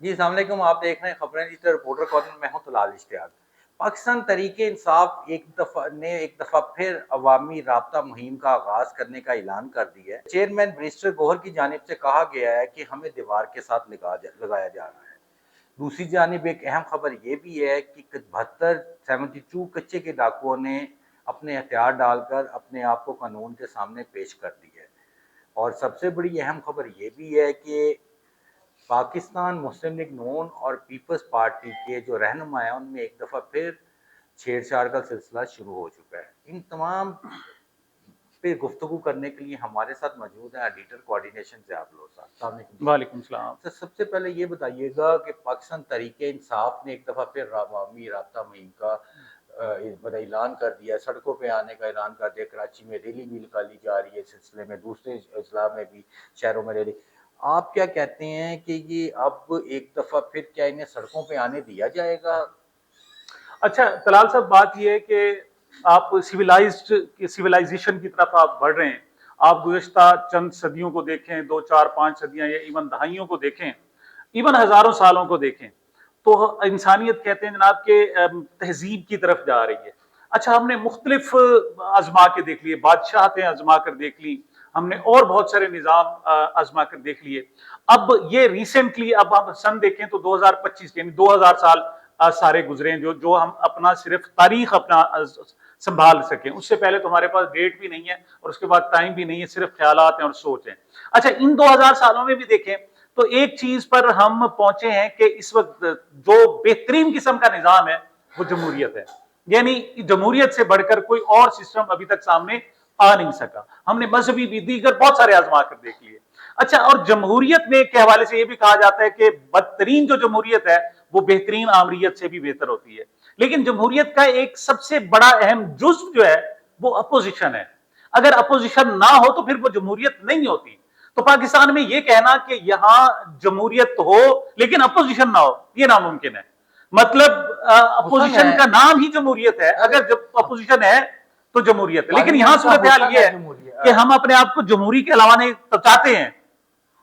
जी, अस्सलाम वालेकुम। आप देख रहे हैं खबरें डिजिटल रिपोर्टर कॉर्नर, मैं हूं तलाल इश्तियाक। पाकिस्तान तहरीक इंसाफ एक दफ़ा फिर अवामी राब्ता मुहिम का आगाज़ करने का ऐलान कर दिया है। चेयरमैन बैरिस्टर गौहर की जानिब से कहा गया है कि हमें दीवार के साथ लगाया जा रहा है। दूसरी जानिब एक अहम खबर ये भी है कि 72 कच्चे के डाकुओं ने अपने हथियार डालकर अपने आप को कानून के सामने पेश कर दिया है। और सबसे बड़ी अहम खबर ये भी है कि पाकिस्तान मुस्लिम लीग नून और पीपल्स पार्टी के जो रहनुमा हैं उनमें एक दफ़ा फिर छेड़छाड़ का सिलसिला शुरू हो चुका है। इन तमाम पे गुफ्तगू करने के लिए हमारे साथ मौजूद हैं एडिटर कोऑर्डिनेशन से आप लोग साहब। अस्सलाम वालेकुम जी। वालेकुम सलाम। तो सबसे पहले ये बताइएगा कि पाकिस्तान तहरीक इंसाफ ने एक दफ़ा फिर अवामी राब्ता मुहिम का ऐलान कर दिया, सड़कों पे आने का ऐलान कर दिया। कराची में रैली भी निकाली जा रही है इस सिलसिले में, दूसरे अजला में भी शहरों में रैली। आप क्या कहते हैं कि ये अब एक दफ़ा फिर क्या इन्हें सड़कों पे आने दिया जाएगा? अच्छा तलाल साहब, बात यह है कि आप सिविलाइजेशन की तरफ आप बढ़ रहे हैं। आप गुज़श्ता चंद सदियों को देखें, 2 4 5 सदियां या इवन दहाइयों को देखें, इवन हजारों सालों को देखें, तो इंसानियत कहते हैं जनाब के तहजीब की तरफ जा रही है। अच्छा, हमने मुख्तलिफ आजमा के देख लिए, बादशाहतें आजमा कर देख ली, हमने और बहुत सारे निज़ाम आजमा कर देख लिए। अब ये रिसेंटली, अब हम सन देखें तो 2025 यानी 2000 साल सारे गुजरे जो जो हम अपना सिर्फ तारीख अपना संभाल सकें। उससे पहले तो हमारे पास डेट भी नहीं है और उसके बाद टाइम भी नहीं है, सिर्फ ख्यालात हैं और सोच है। अच्छा, इन 2000 सालों में भी देखें तो एक चीज पर हम पहुंचे हैं कि इस वक्त जो बेहतरीन किस्म का निजाम है वो जमहूरियत है। यानी जमहूरियत से बढ़कर कोई और सिस्टम अभी तक सामने आ नहीं सका। हमने मजहबी भी दीगर बहुत सारे आजमा कर देख लिए। अच्छा, और जमहूरियत में के हवाले से यह भी कहा जाता है कि बदतरीन जो जमहूरियत है वो बेहतरीन आमरीयत से भी बेहतर होती है। लेकिन जमहूरियत का एक सबसे बड़ा अहम जुज्व जो है वो अपोजिशन है। अगर अपोजिशन ना हो तो फिर वो जमहूरियत नहीं होती। तो पाकिस्तान में यह कहना कि यहां जमहूरियत हो लेकिन अपोजिशन ना हो, यह नामुमकिन है। मतलब अपोजिशन का नाम ही जमहूरियत है। अगर जब अपोजिशन है तो जमहूरियत है। लेकिन यहां सूरत हाल यह है कि हम अपने आप को जमहूरी के अलावा नहीं तो चाहते हैं।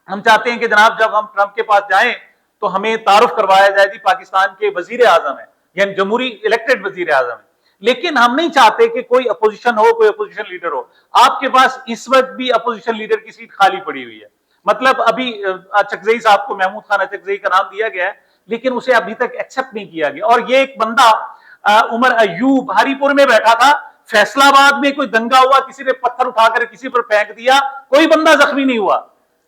हम चाहते हैं कि जनाब जब हम ट्रंप के पास जाएं तो हमें तारुफ करवाया जाए कि पाकिस्तान के वजीर आजम है, यानी जमहूरी इलेक्टेड वजीर आजम है। लेकिन हम नहीं चाहते कि कोई अपोजिशन हो, कोई अपोजिशन लीडर हो। आपके पास इस वक्त भी अपोजिशन लीडर की सीट खाली पड़ी हुई है। मतलब अभी चकजई साहब को, महमूद खान चकजई का नाम दिया गया है, लेकिन उसे अभी तक एक्सेप्ट नहीं किया गया। और ये एक बंदा उमर अयूब हरीपुर में बैठा था, फैसलाबाद में कोई दंगा हुआ, किसी ने पत्थर उठाकर किसी पर फेंक दिया, कोई बंदा जख्मी नहीं हुआ,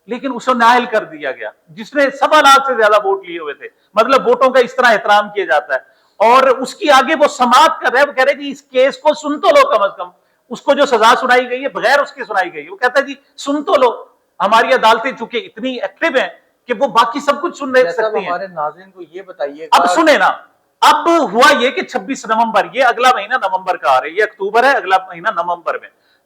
लेकिन उसे नायल कर दिया गया जिसने 1.25 लाख से ज्यादा वोट लिए हुए थे। मतलब वोटों का इस तरह एहतराम किया जाता है। और उसकी आगे वो समाप्त कर रहे हैं, वो कह रहे हैं कि इस केस को सुन तो लो, कम अज कम उसको जो सजा सुनाई गई है बगैर उसके सुनाई गई है। वो कहता है जी सुन तो लो। हमारी अदालतें चूंकि इतनी एक्टिव हैं कि वो बाकी सब कुछ सुन सकती हैं। हमारे नाज़रीन को ये बताइएगा, अब सुने ना, अब हुआ ये कि 26 नवंबर, ये अगला महीना नवंबर का आ रहा है, ये अक्टूबर है, अगला महीना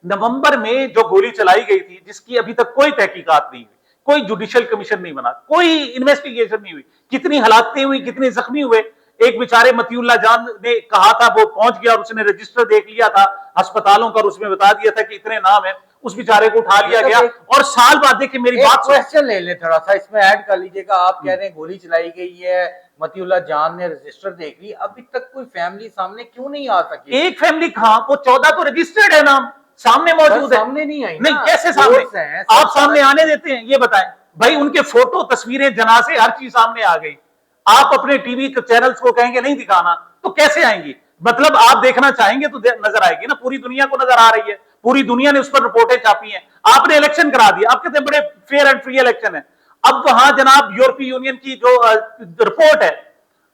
नवंबर में जो गोली चलाई गई थी, जिसकी अभी तक कोई तहकीकात नहीं हुई, कोई जुडिशियल कमीशन नहीं बना, कोई इन्वेस्टिगेशन नहीं हुई, कितनी हलाकतें हुई, कितने जख्मी हुए। एक बेचारे मतीउल्लाह जान ने कहा था, वो पहुंच गया और उसने रजिस्टर देख लिया था अस्पतालों का और उसमें बता दिया था कि इतने नाम है। उस बेचारे को उठा लिया गया और साल बाद देखिए मेरी बात क्वेश्चन ले ले, थोड़ा सा इसमें ऐड कर लीजिएगा। आप कह रहे हैं गोली चलाई गई है, मतीउल्लाह जान ने रजिस्टर देख ली, अभी तक कोई फैमिली सामने क्यों नहीं आ सकी? एक फैमिली कहां, वो 14 तो रजिस्टर्ड है नाम, सामने मौजूद है। सामने नहीं आई नहीं, कैसे सामने आप सामने आने देते हैं? ये बताएं भाई, उनके फोटो, तस्वीरें, जनाजे, हर चीज सामने आ गई। आप अपने टीवी चैनल्स को कहेंगे नहीं दिखाना, तो कैसे आएंगी? मतलब आप देखना चाहेंगे तो नजर आएगी ना, पूरी दुनिया को नजर आ रही है, पूरी दुनिया ने उस पर रिपोर्टें छापी हैं। आपने इलेक्शन करा दिया, आप कहते हैं बड़े फेयर एंड फ्री इलेक्शन है। अब वहां जनाब यूरोपीय यूनियन की जो रिपोर्ट है,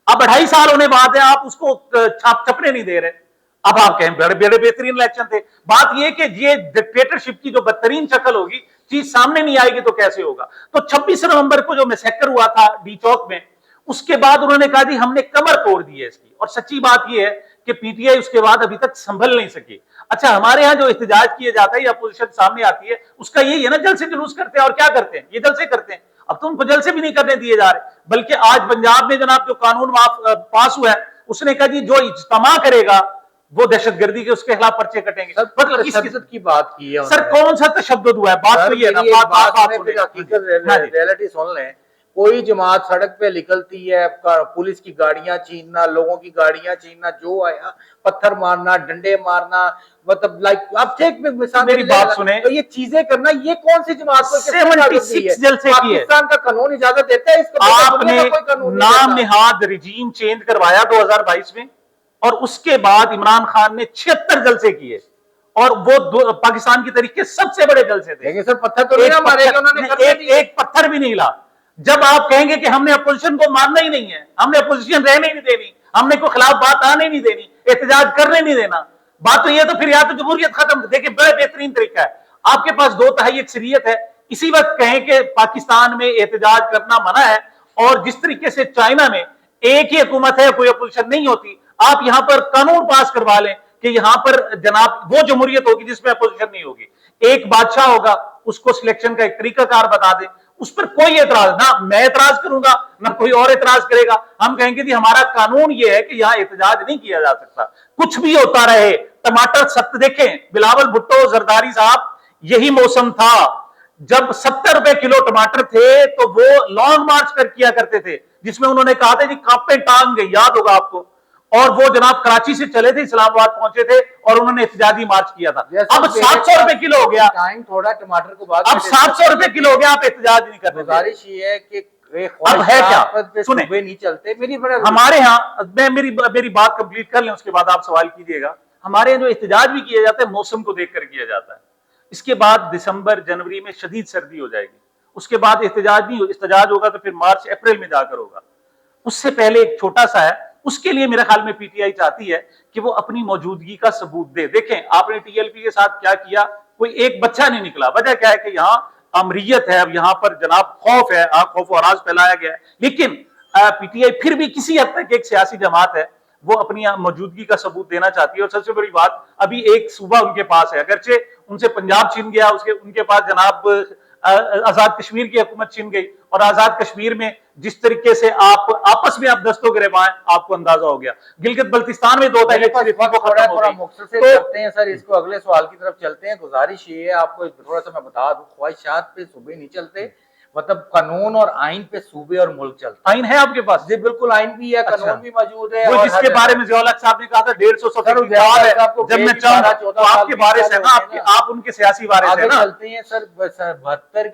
अब 2.5 साल होने बाद है, आप उसको छपने नहीं दे रहे। अब आप कहें बड़े बड़े बेहतरीन इलेक्शन थे। बात यह कि ये डिक्टेटरशिप की जो बदतरीन शक्ल होगी, चीज सामने नहीं आएगी तो कैसे होगा? तो 26 नवंबर को जो मैसेकर हुआ था डी चौक में, उसके बाद उन्होंने कहा जी हमने कमर तोड़ दी है इसकी। और सच्ची बात यह है कि पीटीआई उसके बाद अभी तक संभल नहीं सकी। अच्छा, हमारे यहां जो एहतजाज किया जाता है या अपोजिशन सामने आती है, उसका यही है ना, जल से जुलूस करते हैं। और क्या करते हैं? ये जल से करते हैं। अब तो उनको जल से भी नहीं करने दिए जा रहे। बल्कि आज पंजाब में जनाब जो कानून पास हुआ है, उसने कहा जी जो इज्तिमा करेगा वो दहशतगर्दी के, उसके खिलाफ पर्चे कटेंगे। मतलब तशद्दुद की बात की है सर, कौन सा तशद्दुद हुआ है? बात तो ये है ना, रियलिटी सुन लें। कोई जमात सड़क पे निकलती है, पुलिस की गाड़ियां छीनना, लोगों की गाड़ियां छीनना, जो आया पत्थर मारना, डंडे मारना, मतलब लाइक आप ठीक में मिसाल मेरी बात सुने, तो ये चीजें करना, ये कौन सी जमात को 76 जलसे किए। पाकिस्तान का कानून इजाजत देता है इसका? आपने कोई कानून नाम निहाद रिजीम चेंज करवाया 2022 में, और उसके बाद इमरान खान ने 76 जलसे किए, और वो पाकिस्तान की तरीके सबसे बड़े जलसे थे। लेकिन सर पत्थर तो नहीं मारेगा उन्होंने, एक पत्थर भी नहीं हिला। जब आप कहेंगे कि हमने अपोजिशन को मानना ही नहीं है, हमने अपोजिशन रहने ही नहीं देनी, हमने कोई खिलाफ बात आने नहीं देनी, एहतजाज करने नहीं देना, बात तो ये तो फिर या तो जमहूरियत खत्म। देखिए बड़ा बेहतरीन तरीका है, आपके पास 2/3 अक्सरियत है, इसी वक्त कहें कि पाकिस्तान में एहतजाज करना मना है, और जिस तरीके से चाइना में एक ही हुकूमत है, कोई अपोजिशन नहीं होती, आप यहां पर कानून पास करवा लें कि यहां पर जनाब वो जमहूरियत होगी जिसमें अपोजिशन नहीं होगी, एक बादशाह होगा, उसको सिलेक्शन का एक तरीकाकार बता दें, उस पर कोई एतराज ना मैं एतराज करूंगा ना कोई और एतराज करेगा। हम कहेंगे कि हमारा कानून यह है कि यहां एहतजाज नहीं किया जा सकता, कुछ भी होता रहे। टमाटर सख्त देखें, बिलावल भुट्टो जरदारी साहब, यही मौसम था जब 70 रुपए किलो टमाटर थे, तो वो लॉन्ग मार्च कर किया करते थे, जिसमें उन्होंने कहा था कि कांपे टांग गई, याद होगा आपको, और वो जनाब कराची से चले थे, इस्लामाबाद पहुंचे थे, और उन्होंने एहतजाजी मार्च किया था। अब 700 रुपए किलो हो गया, टाइम थोड़ा टमाटर को बाद, अब 700 रुपए किलो हो गया, आप एहतजाज नहीं कर रहे। गुजारिश ये है कि अब है क्या, सुने, नहीं चलते मेरी हमारे यहाँ, मैं मेरी बात कंप्लीट कर लें, उसके बाद आप सवाल कीजिएगा। हमारे यहाँ जो एहतजाज भी किया जाता है, मौसम को देखकर किया जाता है। इसके बाद दिसंबर जनवरी में शदीद सर्दी हो जाएगी, उसके बाद एहतजाज नहीं, एहतजाज होगा तो फिर मार्च अप्रैल में जाकर होगा। उससे पहले एक छोटा सा है, उसके लिए मेरे ख्याल में पीटीआई चाहती है कि वो अपनी मौजूदगी का सबूत दे। देखें आपने टीएलपी के साथ क्या किया, कोई एक बच्चा नहीं निकला। वजह क्या है कि यहाँ अमरियत है, अब यहाँ पर जनाब खौफ है, खौफ और राज फैलाया गया है, लेकिन पीटीआई फिर भी किसी हद तक एक सियासी जमात है, वो अपनी मौजूदगी का सबूत देना चाहती है। और सबसे बड़ी बात, अभी एक सूबा उनके पास है, अगरचे उनसे पंजाब छीन गया, उनके पास जनाब आजाद कश्मीर की हुकूमत छीन गई, और आजाद कश्मीर में जिस तरीके से आप आपस में आप दस्तों गिरबाएं, आपको अंदाजा हो गया। गिलगित बल्तिस्तान में 2 करते हैं सर, इसको अगले सवाल की तरफ चलते हैं। गुजारिश ये है, आपको थोड़ा सा मैं बता दूं, ख्वाहिशात पे सूबे नहीं चलते, मतलब कानून और आइन पे सूबे और मुल्क चलते। आइन है आपके पास? जी बिल्कुल, आइन भी है, कानून भी मौजूद है। वो जिसके बारे में ज़िया-उल-हक साहब ने कहा था 150 सौ जब मैं चाहूँ तो आपके बारे से ना, आप उनके सियासी बारे से ना चलते हैं सर। 72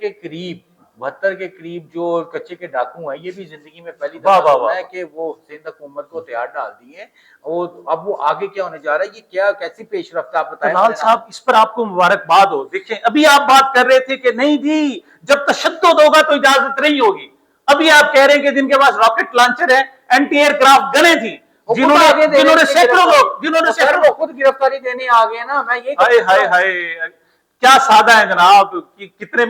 के करीब जो कच्चे के डाकू हैं, ये भी जिंदगी में पहली दफा है कि वो सिंध हुकूमत को तैयार डाल दिए। अब वो आगे क्या होने जा रहा है, ये क्या कैसी पेशरफ्त आप बताएं। लाल साहब, इस पर आपको मुबारकबाद हो। देखें, अभी आप बात कर रहे थे कि नहीं जी, जब तशद्दुद होगा तो इजाजत नहीं होगी। अभी आप कह रहे हैं कि जिनके पास रॉकेट लॉन्चर है, एंटी एयरक्राफ्ट गने थी, जिन्होंने सैकड़ों लोग खुद गिरफ्तारी देने आ गए ना। मैं ये हाय क्या सादा है जनाब, कि कितने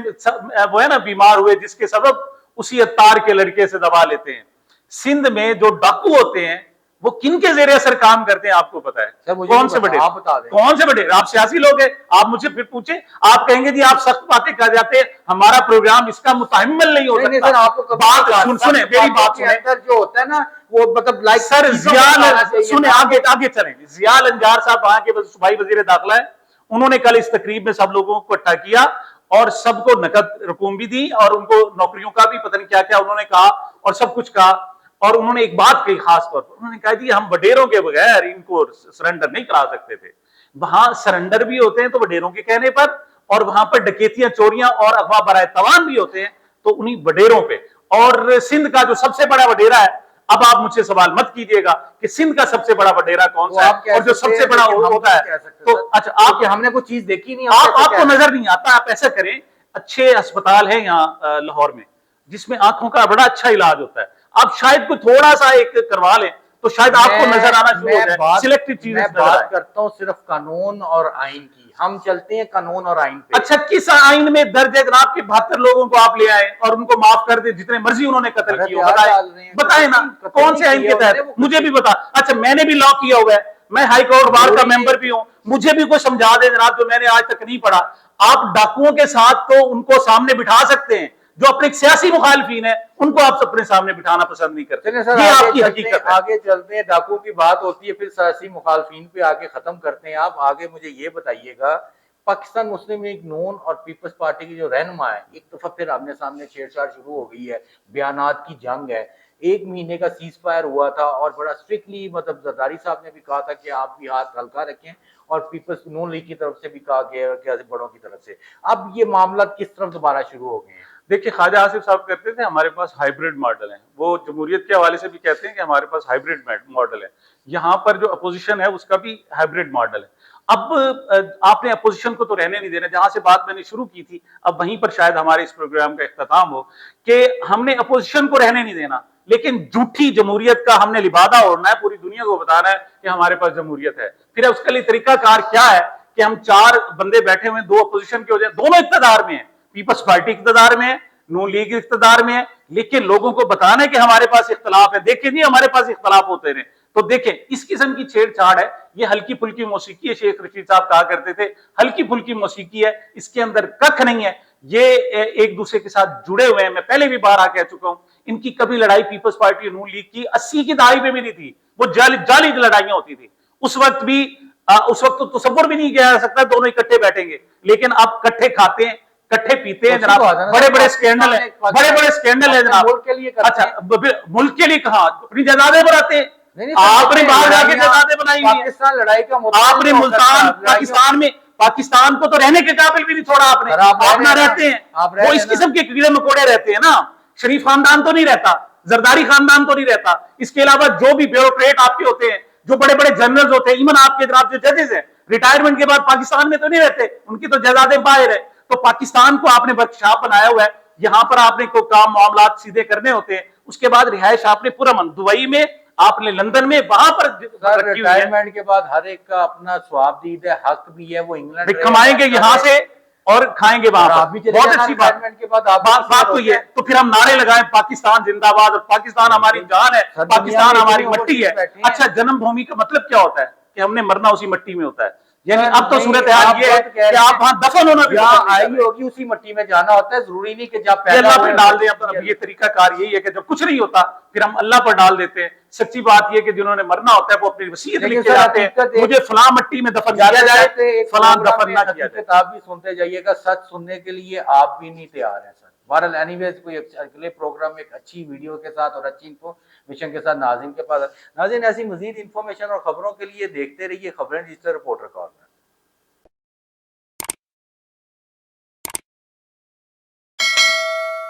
वो है ना बीमार हुए, जिसके सबब उसी अत्तार के लड़के से दबा लेते हैं। सिंध में जो डाकू होते हैं वो किनके जेरे असर काम करते हैं आपको पता है? कौन से बड़े, कौन से बड़े? आप सियासी लोग हैं, आप मुझे फिर पूछे, आप कहेंगे जी आप सख्त बातें कर जाते हैं, हमारा प्रोग्राम इसका मुतामिल नहीं हो सकता। बात सुने, मेरी बात सुने, जो होता है ना वो मतलब लाइक सर सुने, आगे चलें। ज़ियाल अंजार साहब वहां के सूबाई वजीर दाखिला है, उन्होंने कल इस तकरीब में सब लोगों को इकट्ठा किया और सबको नकद रकूम भी दी, और उनको नौकरियों का भी पता नहीं क्या क्या उन्होंने कहा, और सब कुछ कहा। और उन्होंने एक बात कही खास तौर पर, उन्होंने कहा जी हम वडेरों के बगैर इनको सरेंडर नहीं करा सकते थे। वहां सरेंडर भी होते हैं तो वडेरों के कहने पर, और वहां पर डकैतियां, चोरियां और अगवा बराए तवान भी होते हैं तो उन्हीं वडेरों पे। और सिंध का जो सबसे बड़ा वडेरा है, अब आप मुझसे सवाल मत कीजिएगा कि सिंध का सबसे बड़ा वडेरा कौन सा है और जो सबसे बड़ा होता है, तो अच्छा आप, हमने कोई चीज देखी नहीं, आपको नजर नहीं आता। आप ऐसा करें, अच्छे अस्पताल है यहाँ लाहौर में जिसमें आंखों का बड़ा अच्छा इलाज होता है, आप शायद कोई थोड़ा सा एक करवा लें तो शायद आपको नजर आना शुरू हो जाए। सिलेक्टिव चीजें बात करता हूँ सिर्फ कानून और आइन की, हम चलते हैं कानून और आइन पे। अच्छा, किस आइन में दर्ज है जनाब के 72 लोगों को आप ले आए और उनको माफ कर दे जितने मर्जी उन्होंने कत्ल किए? बताए ना कौन से आइन के तहत, मुझे भी बता। अच्छा, मैंने भी लॉ किया हुआ है, मैं हाई कोर्ट बार का मेंबर भी हूं, मुझे भी कोई समझा दे जनाब जो मैंने आज तक नहीं पढ़ा। आप डाकुओं के साथ तो उनको सामने बिठा सकते हैं, जो अपने सियासी मुखालफीन है उनको आप अपने सामने बिठाना पसंद नहीं करते। ये आपकी हकीकत है। आगे चलते हैं, डाकुओं की बात होती है फिर सियासी मुखालफीन पे आके खत्म करते हैं। आप आगे मुझे ये बताइएगा पाकिस्तान मुस्लिम लीग नून और पीपल्स पार्टी की जो रहनुमा है, एक दफा फिर आमने सामने छेड़छाड़ शुरू हो गई है, बयानात की जंग है। 1 महीने का सीज फायर हुआ था और बड़ा स्ट्रिक्टली मतलब जरदारी साहब ने भी कहा था कि आप भी हाथ हल्का रखें, और पीपल्स नून लीग की तरफ से भी कहा गया कि बड़ों की तरफ से। अब ये मामला किस तरफ दोबारा शुरू हो गए हैं? देखिए, ख्वाजा आसिफ साहब कहते थे हमारे पास हाइब्रिड मॉडल है, वो जमहूरियत के हवाले से भी कहते हैं कि हमारे पास हाइब्रिड मॉडल है। यहाँ पर जो अपोजिशन है उसका भी हाइब्रिड मॉडल है। अब आपने अपोजिशन को तो रहने नहीं देना, जहां से बात मैंने शुरू की थी, अब वहीं पर शायद हमारे इस प्रोग्राम का इख्तिताम हो कि हमने अपोजिशन को रहने नहीं देना, लेकिन झूठी जमहूरियत का हमने लिबादा ओढ़ना है, पूरी दुनिया को बताना है कि हमारे पास जमहूरियत है। फिर उसके लिए तरीकाकार क्या है कि हम 4 बंदे बैठे हुए, 2 अपोजिशन के हो जाए, दोनों इख्तिदार में है, पीपल्स पार्टी इख्तिदार में है, नून लीग इख्तिदार में है, लेकिन लोगों को बताना है कि हमारे पास इख्तलाफ है। देखिए जी, हमारे पास इख्तलाफ होते रहे। तो देखें, इस किस्म की छेड़छाड़ है, ये हल्की फुल्की मौसीकी है। शेख रशीद साहब कहा करते थे हल्की फुल्की मौसीकी है, इसके अंदर कख नहीं है। ये एक दूसरे के साथ जुड़े हुए हैं। मैं पहले भी बार कह चुका हूं, इनकी कभी लड़ाई पीपल्स पार्टी नून लीग की 80 की दहाई में भी नहीं थी, वो जाली लड़ाइयां होती थी। उस वक्त भी उस वक्त तो तसव्वुर भी नहीं किया जा सकता दोनों इकट्ठे बैठेंगे, लेकिन अब इकट्ठे खाते हैं, इकट्ठे पीते हैं जनाब। बड़े बड़े स्कैंडल है, बड़े बड़े स्कैंडल है जनाब। मुल्क के लिए अच्छा, मुल्क के लिए कहा अपनी जायदादें बनाते हैं, आपने बाहर जाके जायदादें बनाई हुई है। पाकिस्तान लड़ाई का आपने मुल्तान पाकिस्तान में, पाकिस्तान को तो रहने के काबिल भी नहीं छोड़ा आपने। आप ना रहते हैं, वो इस किस्म के कीड़े मकोड़े रहते हैं ना। शरीफ खानदान तो नहीं रहता, जरदारी खानदान तो नहीं रहता, इसके अलावा जो भी ब्यूरोक्रेट आपके होते हैं, जो बड़े बड़े जनरल्स होते हैं, इवन आपके जनाब जो जजेस हैं, रिटायरमेंट के बाद पाकिस्तान में तो नहीं रहते, उनकी तो जायदादें बाहर है। तो पाकिस्तान को आपने वर्कशॉप बनाया हुआ है, यहां पर आपने को काम मामला सीधे करने होते हैं। उसके बाद रिहायश आपने पुरअमन दुबई में, आपने लंदन में, वहां पर रिटायरमेंट के बाद हर एक का अपना स्वाबदीद है, हक भी है, वो इंग्लैंड कमाएंगे यहां से और खाएंगे वहां पर। बहुत अच्छी बात के बाद बात तो ये, तो फिर हम नारे लगाएं पाकिस्तान जिंदाबाद, और पाकिस्तान हमारी जान है, पाकिस्तान हमारी मट्टी है। अच्छा, जन्मभूमि का मतलब क्या होता है कि हमने मरना उसी मट्टी में होता है। यानी अब तो सूरत हाल ये है कि आप वहां दफन होना भी आई होगी, उसी मट्टी में जाना होता है। जरूरी नहीं कि जब अल्लाह पर डाल दें। अब ये तरीका कार यही है कि जब कुछ नहीं होता फिर हम अल्लाह पर डाल देते हैं। सच्ची बात ये कि जिन्होंने मरना होता है वो अपनी वसीयत लिख के जाते हैं, मुझे फलां मट्टी में दफन किया जाए, फलां दफन ना किया जाए। आप भी सुनते जाइएगा, सच सुनने के लिए आप भी नहीं तैयार हैं सर। बहरहाल एनीवेज, कोई अगले प्रोग्राम में एक अच्छी वीडियो के साथ और अच्छी इन्फॉर्मेशन के साथ नाज़रीन के पास। नाज़रीन, ऐसी मजीद इन्फॉर्मेशन और खबरों के लिए देखते रहिए खबरें डिजिटल रिपोर्टर कॉर्नर।